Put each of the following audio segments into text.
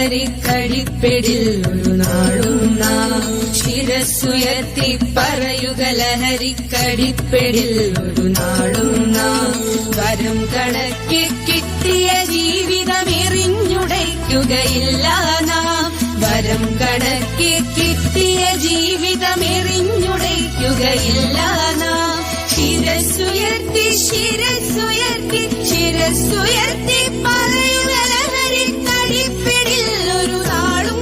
ലഹരിക്കടിപ്പിടിൽ ഒരു നാളും നാം ശിരസ്സുയർത്തി പറയുക ലഹരിക്കടിപ്പിടിൽ ഒരു നാളും നാം വരം കണക്കി കിട്ടിയ ജീവിതം എറിഞ്ഞുടയ്ക്കുകയില്ല നാം വരം കണക്കി കിട്ടിയ ജീവിതം എറിഞ്ഞുടയ്ക്കുകയില്ല നാം ശിരസ്സുയർത്തി ശിരസ്സുയർത്തി ശിരസ്സുയർത്തി പറയുക ലഹരിക്കടിപ്പിടിൽ ഒരു നാളും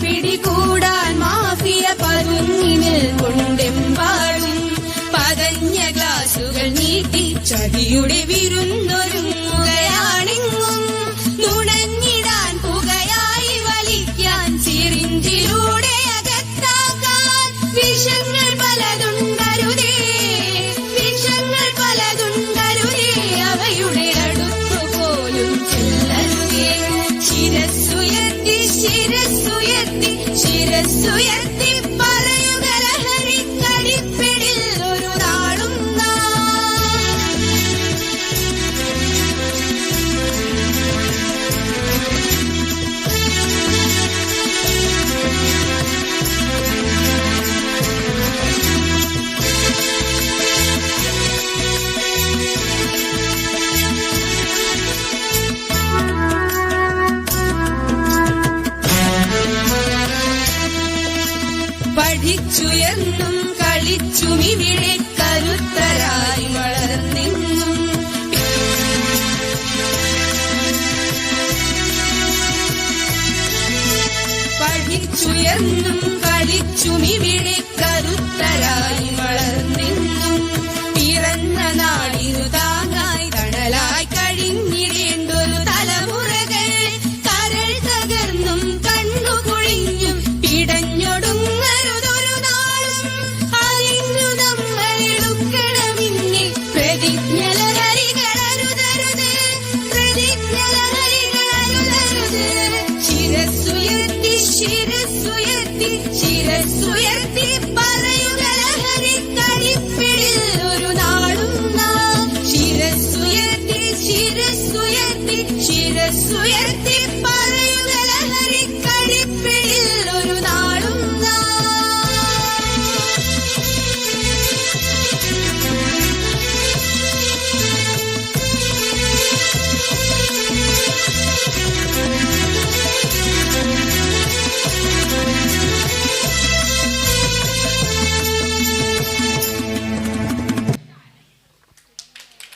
പിടികൂടാൻ മാഫിയ പതുങ്ങിനിൽ കൊണ്ടെമ്പാടും പതഞ്ഞ ഗ്ലാസുകൾ നീട്ടി ചതിയുടെ വിരുന്നൊരുങ്ങുകയാണെങ്ങും നുണഞ്ഞിടാൻ പുകയായി വലിക്കാൻ സിറിഞ്ചിലൂടെ അകത്താക്കാൻ വിഷങ്ങൾ പലതുണ്ടരുതേ വിഷങ്ങൾ പലതുണ്ടരുതേ അവയുടെ അടുത്തുപോലും ചെല്ലരുതേ ശിരസ്സുയർത്തി ശിരസ്സുയർത്തി ശിരസ്സുയർത്തി പറയുക ലഹരിക്കടിപ്പിടിൽ ഒരു നാളും പഠിച്ചുയെന്നും കളിച്ചുമിവിടെ കരുത്തരായി വളർന്നെന്നും പഠിച്ചുയെന്നും കളിച്ചുമിവിടെ കരുത്തരായി വളർന്നെന്നും പിറന്ന നാടിനു താങ്ങായി തണലായി കഴിഞ്ഞിടേണ്ടൊരു തലമുറകൾ കരൾ തകർന്നും കണ്ണുകുഴിഞ്ഞും പിടഞ്ഞൊടുങ്ങരുതൊരു നാളും അലിഞ്ഞു നമ്മളെടുക്കണമെന്നിൽ പ്രതിജ്ഞലഹരികളരുതരുത് പ്രതിജ്ഞലഹരികളരുതരുത് ശിരസ്സുയർത്തി ശിരസ്സുയർത്തി ശിരസ്സുയർത്തി പറയുക ലഹരിക്കടിപ്പിടിൽ ഒരു നാളും നാം ശിരസ്സുയർത്തി ശിരസ്സുയർത്തി ശിരസ്സുയർത്തി പറയുക ലഹരിക്കടിപ്പിടിൽ ഒരു നാളും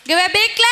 Give a big clap.